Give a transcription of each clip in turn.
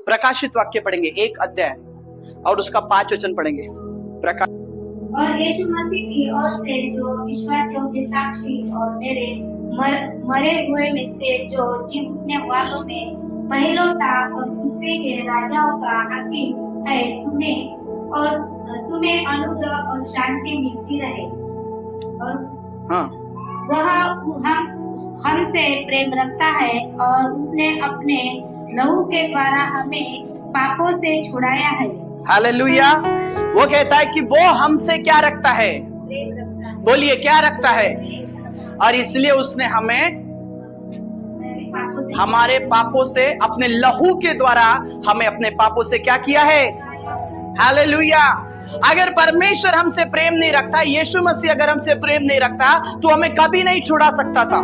प्रकाशित वाक्य पढ़ेंगे 1 अध्याय और उसका 5 वचन पढ़ेंगे। और यीशु मसीह की ओर से जो विश्वास योग्य साक्षी और मेरे मरे हुए में से जो जी उठने वालों में पहिलौठा और पृथ्वी के राजाओं का हाकिम है, तुम्हें अनुग्रह और शांति मिलती रहे। और वह हमसे प्रेम रखता है और उसने अपने लहू के द्वारा हमें पापों से छुड़ाया है। हालेलुया। वो कहता है कि वो हमसे क्या रखता है? बोलिए क्या रखता है? और इसलिए उसने हमें हमारे पापों से अपने लहू के द्वारा हमें अपने पापों से क्या किया है? हालेलुया। अगर परमेश्वर हमसे प्रेम नहीं रखता, यीशु मसीह अगर हमसे प्रेम नहीं रखता तो हमें कभी नहीं छुड़ा सकता था।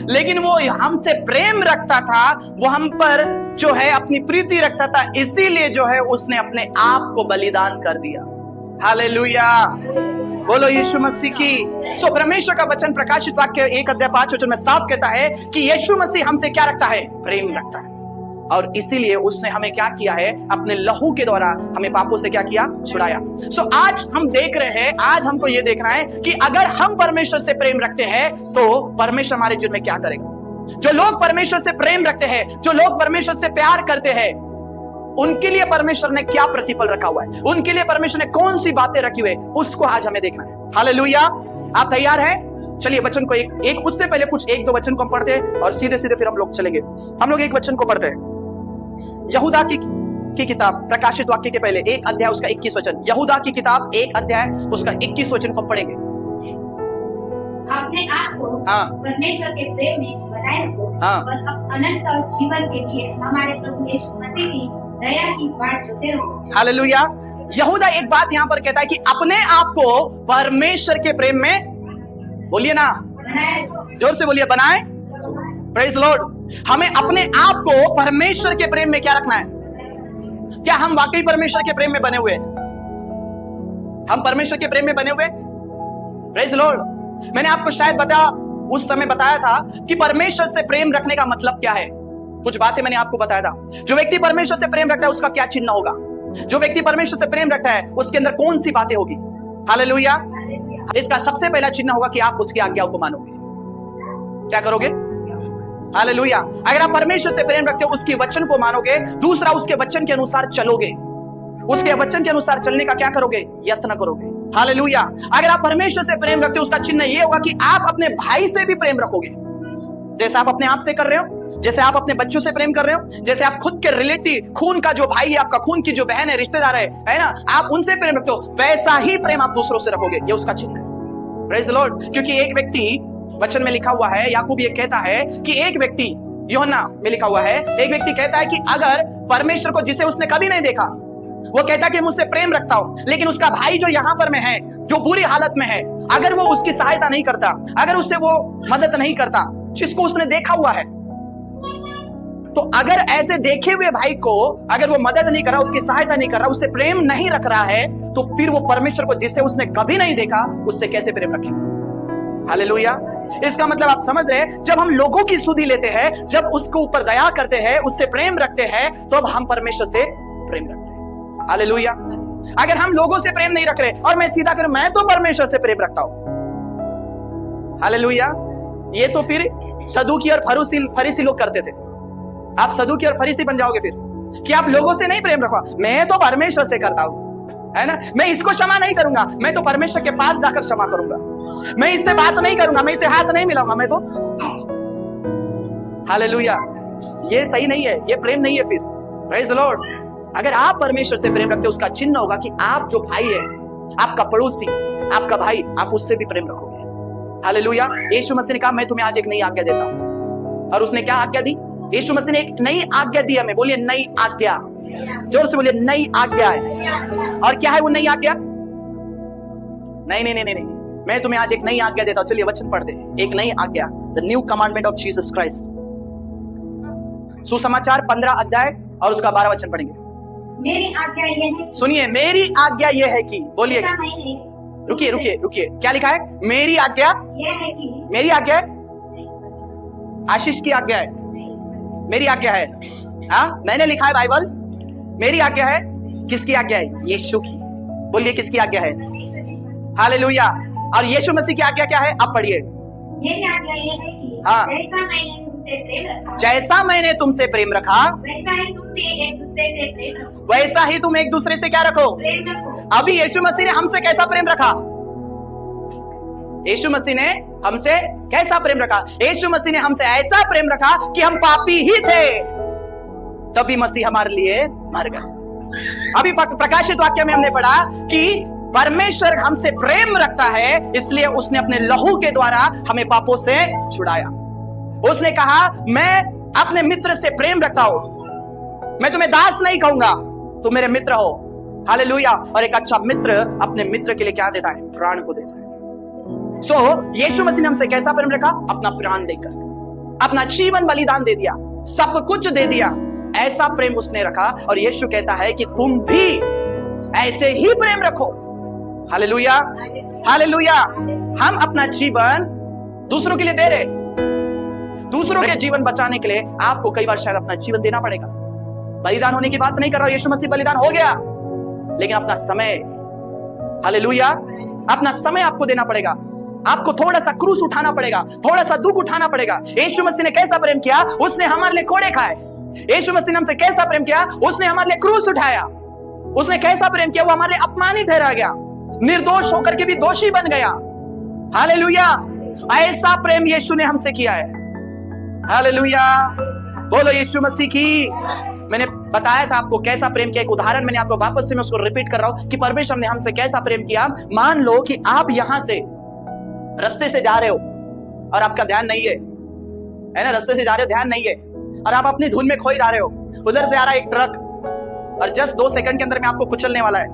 लेकिन वो हमसे प्रेम रखता था, वो हम पर जो है अपनी प्रीति रखता था, इसीलिए जो है उसने अपने आप को बलिदान कर दिया। हालेलुया। बोलो यीशु मसीह की। सो परमेश्वर का वचन प्रकाशित वाक्य 1 अध्याय 5 वचन में साफ कहता है कि यीशु मसीह हमसे क्या रखता है? प्रेम रखता है। और इसीलिए उसने हमें क्या किया है? अपने लहू के द्वारा हमें पापों से क्या किया? छुड़ाया। सो आज हम देख रहे हैं, आज हमको ये देखना है कि अगर हम परमेश्वर से प्रेम रखते हैं तो परमेश्वर हमारे जीवन में क्या करेगा। जो लोग परमेश्वर से प्रेम रखते हैं, जो लोग परमेश्वर से प्यार करते हैं, उनके लिए परमेश्वर ने क्या प्रतिफल रखा हुआ है, उनके लिए परमेश्वर ने कौन सी बातें रखी हुई है, उसको आज हमें देखना है। हालेलुया। आप तैयार हैं? चलिए वचन को एक उससे पहले कुछ 1-2 वचन को हम पढ़ते हैं और सीधे सीधे फिर हम लोग चलेंगे। हम लोग एक वचन को पढ़ते हैं, यहूदा की किताब प्रकाशित वाक्य के पहले 1 अध्याय उसका 21 वचन। यहूदा की किताब 1 अध्याय उसका 21 वचन को पढ़ेंगे। अपने आप को परमेश्वर के प्रेम में बनाए रखो और अनंत जीवन के लिए हमारे प्रभु यीशु मसीह की दया की बाट जोते रहो। हालेलुया। यहूदा एक बात यहाँ पर कहता है कि अपने आप को परमेश्वर के प्रेम में, बोलिए ना, जोर से बोलिए, बनाए। Praise Lord. हमें अपने आप को परमेश्वर के प्रेम में क्या रखना है? क्या हम वाकई परमेश्वर के प्रेम में बने हुए? हम परमेश्वर के प्रेम में बने हुए? Praise Lord. मैंने आपको शायद उस समय बताया था कि परमेश्वर से प्रेम रखने का मतलब क्या है। कुछ बातें मैंने आपको बताया था। जो व्यक्ति परमेश्वर से प्रेम रखता है उसका क्या चिन्ह होगा, जो व्यक्ति परमेश्वर से प्रेम रखता है उसके अंदर कौन सी बातें होगी। हालेलुया। इसका सबसे पहला चिन्ह होगा कि आप उसकी आज्ञाओं को मानोगे। क्या करोगे? हालेलुया। अगर आप परमेश्वर से प्रेम रखते हो, उसके वचन को मानोगे। दूसरा, उसके वचन के अनुसार चलोगे। उसके वचन के अनुसार चलने का क्या करोगे? यत्न करोगे। हालेलुया। अगर आप परमेश्वर से प्रेम रखते हो, उसका चिन्ह ये होगा कि आप अपने भाई से भी प्रेम रखोगे, जैसे आप अपने आप से कर रहे हो, जैसे आप अपने बच्चों से प्रेम कर रहे हो, जैसे आप खुद के रिलेटिव, खून का जो भाई है, आपका खून की जो बहन है, रिश्तेदार है ना, आप उनसे प्रेम रखते हो, वैसा ही प्रेम आप दूसरों से रखोगे। ये उसका चिन्ह है। Praise the Lord. क्योंकि एक व्यक्ति, वचन में लिखा हुआ है, याकूब ये कहता है कि एक व्यक्ति, यूहन्ना में लिखा हुआ है, एक व्यक्ति कहता है कि अगर परमेश्वर को जिसे उसने कभी नहीं देखा, वो कहता है कि मुझसे प्रेम रखता हूं, लेकिन उसका भाई जो यहां पर में है, जो बुरी हालत में है, अगर वो उसकी सहायता नहीं करता, अगर उससे वो मदद नहीं करता, जिसको उसने देखा हुआ है, तो अगर ऐसे देखे हुए भाई को अगर वो मदद नहीं कर रहा, उसकी सहायता नहीं कर रहा, उससे प्रेम नहीं रख रहा है, तो फिर वो परमेश्वर को जिसे उसने कभी नहीं देखा, उससे कैसे प्रेम रखेगा। हालेलुया। इसका मतलब आप समझ रहे हैं, जब हम लोगों की सुधि लेते हैं, जब उसको ऊपर दया करते हैं, उससे प्रेम रखते हैं, तो अब हम परमेश्वर से प्रेम रखते हैं। हालेलुया। अगर हम लोगों से प्रेम नहीं रख रहे, और मैं सीधा करूं, मैं तो परमेश्वर से प्रेम रखता हूं। हालेलुया। ये तो फिर सदूकी और फरीसी लोग करते थे। आप सदूकी और फरीसी बन जाओगे फिर, कि आप लोगों से नहीं प्रेम रखो, मैं तो परमेश्वर से करता हूं, है ना। मैं इसको क्षमा नहीं करूंगा, मैं तो परमेश्वर के पास जाकर क्षमा करूंगा। मैं इससे बात नहीं करूंगा, मैं इससे हाथ नहीं मिलाऊंगा, मैं तो। हालेलुया। ये सही नहीं है, ये प्रेम नहीं है फिर। Praise the Lord. अगर आप परमेश्वर से प्रेम रखते हो, उसका चिन्ह होगा कि आप जो भाई है, आपका पड़ोसी, आपका भाई, आप उससे भी प्रेम रखोगे। हालेलुया। यीशु मसीह ने कहा, मैं तुम्हें आज एक नई आज्ञा देता हूं। और उसने क्या आज्ञा दी? यीशु मसीह ने एक नई आज्ञा दी हमें। बोलिए नई आज्ञा। जोर से बोलिए, नई आज्ञा है। और क्या है वो नई आज्ञा? नहीं नहीं नहीं नहीं, मैं तुम्हें आज एक नई आज्ञा देता हूं। चलिए वचन पढ़ते हैं। एक नई आज्ञा, the new commandment of Jesus Christ. सुसमाचार 15 अध्याय और उसका 12 वचन पढ़ेंगे। मेरी आज्ञा यह है, सुनिए, मेरी आज्ञा यह है कि, बोलिए, रुकिए रुकिए रुकिए, क्या लिखा है? मेरी आज्ञा यह है कि, मेरी आज्ञा है, आशीष की आज्ञा है, मेरी आज्ञा है। हाँ, मैंने लिखा है बाइबल, मेरी आज्ञा है, किसकी आज्ञा है? यीशु की। बोलिए किसकी आज्ञा है? हालेलुया। और यीशु मसीह की आज्ञा क्या है? आप पढ़िए। मेरी आज्ञा ये है कि हाँ। जैसा मैंने तुमसे प्रेम रखा, जैसा मैंने तुमसे प्रेम रखा, वैसा ही तुम भी एक दूसरे से प्रेम रखो। वैसा ही तुम एक दूसरे से क्या रखो? प्रेम रखो। अभी यीशु मसीह ने हमसे कैसा प्रेम रखा? यीशु मसीह ने हमसे कैसा प्रेम रखा? यीशु मसीह ने हमसे ऐसा प्रेम रखा कि हम पापी ही थे, तभी मसीह हमारे लिए मर गए। अभी प्रकाशित वाक्य में हमने पढ़ा कि परमेश्वर हमसे प्रेम रखता है, इसलिए उसने अपने लहू के द्वारा हमें पापों से छुड़ाया। उसने कहा मैं अपने मित्र से प्रेम रखता हूं, मैं तुम्हें दास नहीं कहूंगा, तुम मेरे मित्र हो। हालेलुया। और एक अच्छा मित्र अपने मित्र के लिए क्या देता है? प्राण को देता है। यीशु मसीह ने हमसे कैसा प्रेम रखा? अपना प्राण देकर, अपना जीवन बलिदान दे दिया, सब कुछ दे दिया। ऐसा प्रेम उसने रखा। और यीशु कहता है कि तुम भी ऐसे ही प्रेम रखो। Hallelujah, hallelujah. हम अपना जीवन दूसरों के लिए दे रहे, दूसरों के जीवन बचाने के लिए आपको कई बार शायद अपना जीवन देना पड़ेगा। बलिदान होने की बात नहीं कर रहा हूं, यीशु मसीह बलिदान हो गया, लेकिन अपना समय, हालेलुया, अपना समय आपको देना पड़ेगा। आपको थोड़ा सा क्रूस उठाना पड़ेगा, थोड़ा सा दुख उठाना पड़ेगा। यीशु मसीह ने कैसा प्रेम किया? उसने हमारे लिए कोड़े खाए। यीशु मसीह ने हमसे कैसा प्रेम किया? उसने हमारे लिए क्रूस उठाया। उसने कैसा प्रेम किया? वो हमारे लिए अपमानित ठहरा गया, निर्दोष होकर के भी दोषी बन गया। हालेलुया। ऐसा प्रेम यीशु ने हमसे किया है। हालेलुया। बोलो यीशु मसीह की। मैंने बताया था आपको कैसा प्रेम किया, एक उदाहरण मैंने आपको वापस से मैं उसको रिपीट कर रहा हूं कि परमेश्वर ने हमसे कैसा प्रेम किया। मान लो कि आप यहां से रास्ते से जा रहे हो और आपका ध्यान नहीं है ना, रास्ते से जा रहे हो, ध्यान नहीं है, और आप अपनी धुन में खोए जा रहे हो। उधर से आ रहा है एक ट्रक और जस्ट 2 सेकंड के अंदर में आपको कुचलने वाला है,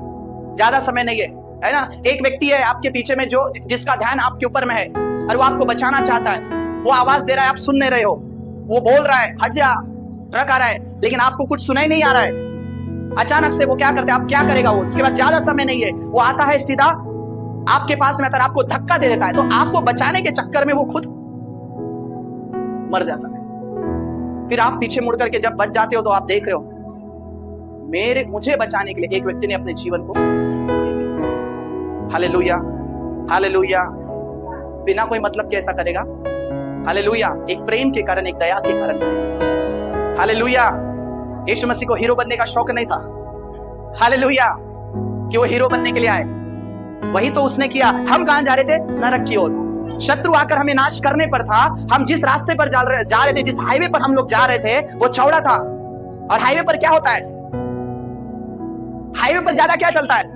ज्यादा समय नहीं है ना। एक व्यक्ति है आपके पीछे में जो जिसका ध्यान आपके ऊपर में है और वो आपको बचाना चाहता है, वो आवाज दे रहा है, आप सुन नहीं रहे हो, वो बोल रहा है हट जा, ट्रक आ रहा है, लेकिन आपको कुछ सुनाई नहीं आ रहा है। अचानक से वो क्या करते हैं? आप क्या करेगा वो? उसके बाद ज्यादा समय नहीं है, वो आता है सीधा आपके पास में, अगर आपको धक्का दे देता है तो आपको बचाने के चक्कर में वो खुद मर जाता है। फिर आप पीछे मुड़ करके जब बच जाते हो तो आप देख रहे हो मुझे बचाने के लिए एक व्यक्ति ने अपने जीवन को दे दिया। Hallelujah, hallelujah. बिना कोई मतलब के ऐसा करेगा। हालेलुया। एक प्रेम के कारण, एक दया के कारण। हालेलुया। यीशु मसीह को हीरो बनने का शौक नहीं था। हालेलुया। कि वो हीरो बनने के लिए आए, वही तो उसने किया। हम कहां जा रहे थे? नरक की ओर। शत्रु आकर हमें नाश करने पर था। हम जिस रास्ते पर जा रहे थे, जिस हाईवे पर हम लोग जा रहे थे, वो चौड़ा था। और हाईवे पर क्या होता है? हाईवे पर ज्यादा क्या चलता है?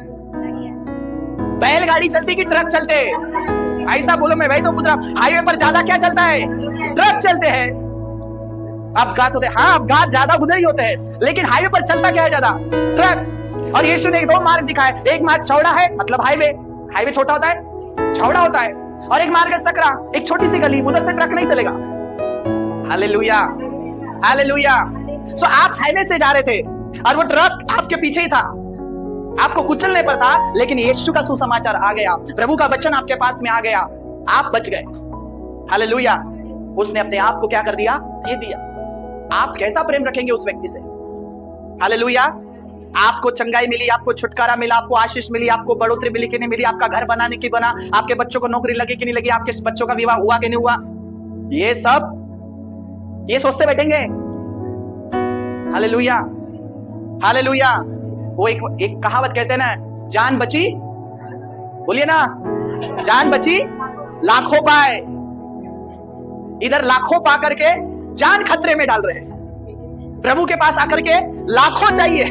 बैलगाड़ी चलती कि ट्रक चलते? ऐसा बोलो, मैं वही तो पूछ रहा हूं। हाईवे पर ज्यादा क्या चलता है? ट्रक चलते हैं। अपघात होते हैं, हाँ अपघात ज्यादा उधर ही होते हैं, लेकिन हाईवे पर चलता क्या है ज्यादा? ट्रक। और यीशु ने 2 मार्ग दिखाए, एक मार्ग चौड़ा है, मतलब हाईवे छोटा होता है, चौड़ा होता है, और एक मार्ग है सकरा, एक छोटी सी गली, उधर से ट्रक नहीं चलेगा। Hallelujah, hallelujah. सो आप हाईवे से जा रहे थे और वो ट्रक आपके पीछे ही था, आपको कुचलने पर था, लेकिन यीशु का सुसमाचार आ गया, प्रभु का वचन आपके पास में आ गया, आप बच गए। हालेलुया। उसने अपने आप को क्या कर दिया? दे दिया। आप कैसा प्रेम रखेंगे उस व्यक्ति से? हालेलुया। आपको चंगाई मिली, आपको छुटकारा मिला, आपको आशीष मिली, आपको बढ़ोतरी मिली कि नहीं मिली, आपका घर बनाने की बना, आपके बच्चों को नौकरी लगी कि नहीं लगी, आपके बच्चों का विवाह हुआ कि नहीं हुआ, ये सब ये सोचते बैठेंगे? Hallelujah, hallelujah. वो एक कहावत कहते हैं ना, जान बची, बोलिए ना, जान बची लाखों पाए। इधर लाखों पा करके जान खतरे में डाल रहे हैं। प्रभु के पास आकर के लाखों चाहिए,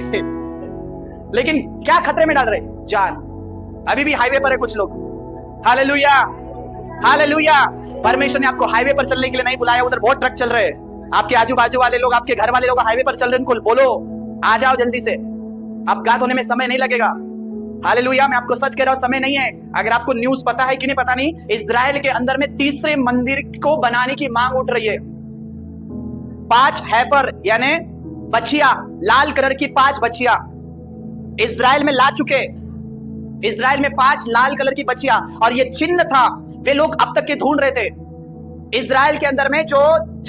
लेकिन क्या खतरे में डाल रहे? जान। अभी भी हाईवे पर है कुछ लोग। Hallelujah, hallelujah. परमेश्वर ने आपको हाईवे पर चलने के लिए नहीं बुलाया। उधर बहुत ट्रक चल रहे हैं, आपके आजू बाजू वाले लोग, आपके घर वाले लोग हाईवे पर चल रहे हैं, उनको बोलो आ जाओ जल्दी से, अपघात होने में समय नहीं लगेगा। हालेलुया। मैं आपको सच कह रहा हूं, समय नहीं है। अगर आपको न्यूज पता है कि नहीं पता नहीं, इजराइल के अंदर में तीसरे मंदिर को बनाने की मांग उठ रही है। 5 हैफर यानी बछिया, लाल कलर की 5 बछिया इजराइल में ला चुके। इजराइल में 5 लाल कलर की बछिया, और ये चिन्ह था, वे लोग अब तक के ढूंढ रहे थे। इजराइल के अंदर में जो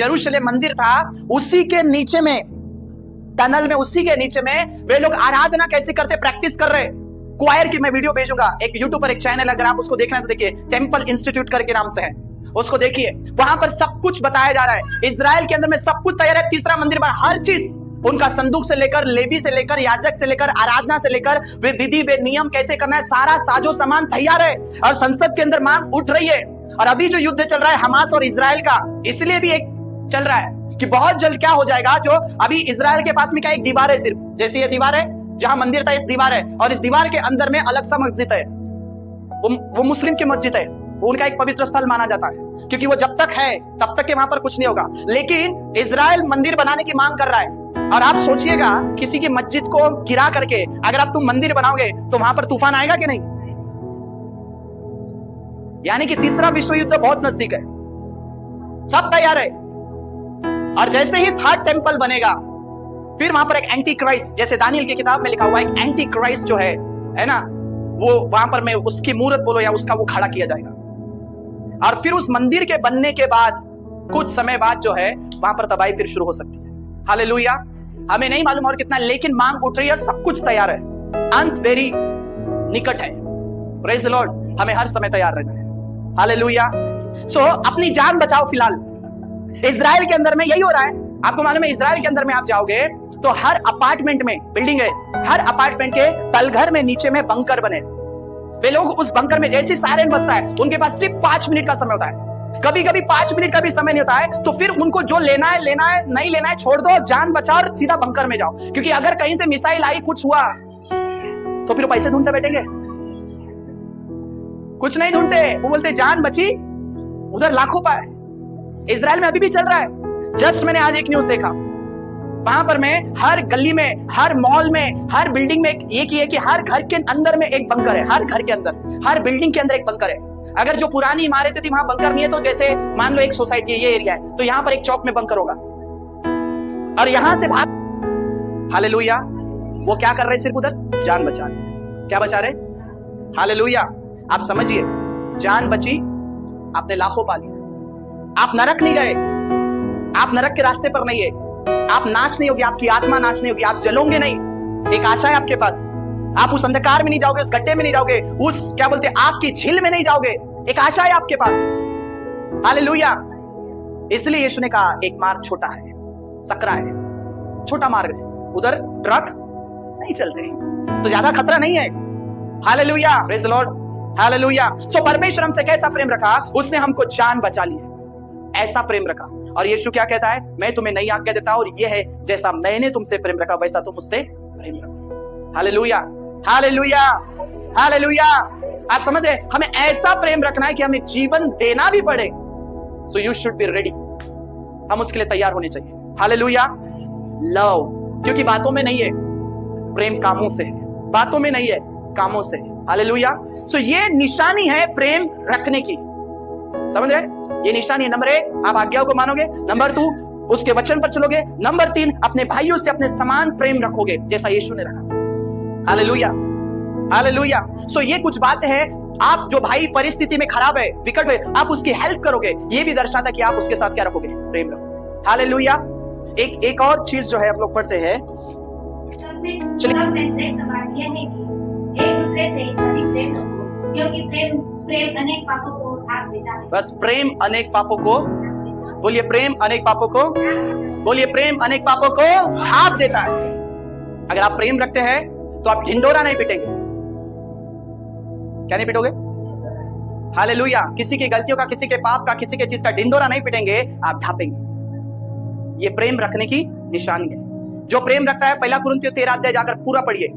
यरूशलेम मंदिर था, उसी के नीचे में टनल में, उसी के नीचे में वे लोग आराधना कैसे करते, प्रैक्टिस कर रहे। क्वायर की मैं वीडियो भेजूंगा, एक यूट्यूब पर एक चैनल, अगर आप उसको देखना है तो देखिए, टेम्पल इंस्टीट्यूट करके नाम से है, उसको देखिए। वहां पर सब कुछ बताया जा रहा है। इजराइल के अंदर में सब कुछ तैयार है, तीसरा मंदिर बना, हर चीज, उनका संदूक से लेकर, लेवी से लेकर, याजक से लेकर, आराधना से लेकर, वे विधि, वे नियम कैसे करना है, सारा साजो सामान तैयार है। और संसद के अंदर मांग उठ रही है। और अभी जो युद्ध चल रहा है हमास और इजराइल का, इसलिए भी एक चल रहा है कि बहुत जल्द क्या हो जाएगा, जो अभी इजराइल के पास में क्या एक दीवार है, सिर्फ जैसे ये दीवार है, जहां मंदिर था, इस दीवार है, और इस दीवार के अंदर में अलग सा मस्जिद है, वो मुस्लिम की मस्जिद है, वो उनका एक पवित्र स्थल माना जाता है, क्योंकि वो जब तक है तब तक के वहां पर कुछ नहीं होगा। लेकिन इजराइल मंदिर बनाने की मांग कर रहा है। और आप सोचिएगा, किसी की मस्जिद को गिरा करके अगर आप तुम मंदिर बनाओगे तो वहां पर तूफान आएगा कि नहीं? यानी कि तीसरा विश्व युद्ध बहुत नजदीक है, सब तैयार है। और जैसे ही थर्ड टेंपल बनेगा, फिर वहां पर एक एंटी क्राइस्ट, जैसे दानियल की किताब में लिखा हुआ, एक एंटी क्राइस्ट जो है ना, वो वहां पर में उसकी मूर्त बोलो या उसका वो खड़ा किया जाएगा। और फिर उस मंदिर के बनने के बाद कुछ समय बाद जो है वहां पर तबाही फिर शुरू हो सकती है। हालेलुया। हमें नहीं मालूम और कितना, लेकिन मांग उठ रही है, सब कुछ तैयार है, अंत वेरी निकट है। Praise the Lord. हमें हर समय तैयार रहना है। हालेलुया। सो अपनी जान बचाओ। फिलहाल इजराइल के अंदर में यही हो रहा है। आपको मालूम है, इजराइल के अंदर में आप जाओगे तो हर अपार्टमेंट में, बिल्डिंग है, हर अपार्टमेंट के तलघर में नीचे में बंकर बने। वे लोग उस बंकर में जैसे सायरन बजता है, उनके पास सिर्फ 5 मिनट का समय होता है। कभी कभी 5 मिनट का भी समय नहीं होता है, तो फिर उनको जो लेना है, नहीं लेना है छोड़ दो, जान बचाओ और सीधा बंकर में जाओ। क्योंकि अगर कहीं से मिसाइल आई, कुछ हुआ, तो फिर पैसे ढूंढते बैठेंगे? कुछ नहीं ढूंढते। वो बोलते जान बची, उधर लाखों पाए। इजराइल में अभी भी चल रहा है। जस्ट मैंने आज एक न्यूज देखा, वहां पर में हर गली में, हर मॉल में, हर बिल्डिंग में एक ही है कि हर घर के अंदर में एक बंकर है। हर घर के अंदर, हर बिल्डिंग के अंदर एक बंकर है। अगर जो पुरानी इमारतें थी वहां बंकर नहीं है, तो जैसे मान लो एक सोसाइटी है, ये एरिया है, तो यहाँ पर एक चौक में बंकर होगा और यहां से भाग। हालेलुया। वो क्या कर रहे सिर्फ उधर जान बचा रहे। क्या बचा रहे? हालेलुया। आप समझिए, जान बची, आपने लाखों पा लिया। आप नरक नहीं गए, आप नरक के रास्ते पर नहीं है, आप नाश नहीं होगी, आपकी आत्मा नाश नहीं होगी, आप जलोगे नहीं। एक आशा है आपके पास, आप उस अंधकार में नहीं जाओगे, उस गड्ढे में नहीं जाओगे, उस क्या बोलते आग की झील में नहीं जाओगे। एक आशा है आपके पास। हालेलुया। इसलिए यीशु ने कहा एक मार्ग छोटा है, सकरा है, छोटा मार्ग है, उधर ट्रक नहीं चलते, तो ज्यादा खतरा नहीं है। Hallelujah. Praise the lord. Hallelujah. So परमेश्वर हमसे कैसा प्रेम रखा? उसने हमको जान बचा ली है, ऐसा प्रेम रखा। और यीशु क्या कहता है? मैं तुम्हें नई आज्ञा देता हूं, और ये है जैसा मैंने तुमसे प्रेम रखा वैसा तुम मुझसे प्रेम रखो। हालेलुया। हालेलुया। हालेलुया। आप समझ रहे? हमें ऐसा प्रेम रखना है कि हमें जीवन देना भी पड़े। So you should be ready. हम उसके लिए तैयार होने चाहिए। हालेलुया। लव, क्योंकि बातों में नहीं है, प्रेम कामों से है। बातों में नहीं है, कामों से। हालेलुया। सो ये निशानी है प्रेम रखने की। समझ रहे? ये निशानी है। नंबर 1, आप आज्ञाओं को मानोगे। नंबर 2, उसके वचन पर चलोगे। नंबर 3, अपने भाइयों से अपने समान प्रेम रखोगे जैसा यीशु ने रखा। हालेलुया। हालेलुया। सो ये कुछ बातें हैं। आप जो भाई परिस्थिति में खराब है, विकट है, आप उसकी हेल्प करोगे, ये भी दर्शाता है कि आप उसके साथ क्या रखोगे? प्रेम रखोगे। हालेलुया। एक और चीज जो है आप लोग पढ़ते हैं, सब में श्रेष्ठ बात यह है कि एक दूसरे से अधिक प्रेम रखो, क्योंकि प्रेम अनेक पापों को ढाक देता है। बस प्रेम अनेक पापों को, बोलिए प्रेम अनेक पापों को, बोलिए प्रेम अनेक पापों को ढाक देता है। अगर आप प्रेम रखते हैं तो आप ढिंडोरा नहीं पिटेंगे। क्या नहीं पिटोगे? हालेलुया। किसी की गलतियों का, किसी के पाप का, किसी के चीज का ढिंडोरा नहीं पिटेंगे, आप ढापेंगे। ये प्रेम रखने की निशानी है। जो प्रेम रखता है, 1 कुरिन्थियों 13 अध्याय जाकर पूरा पढ़िए।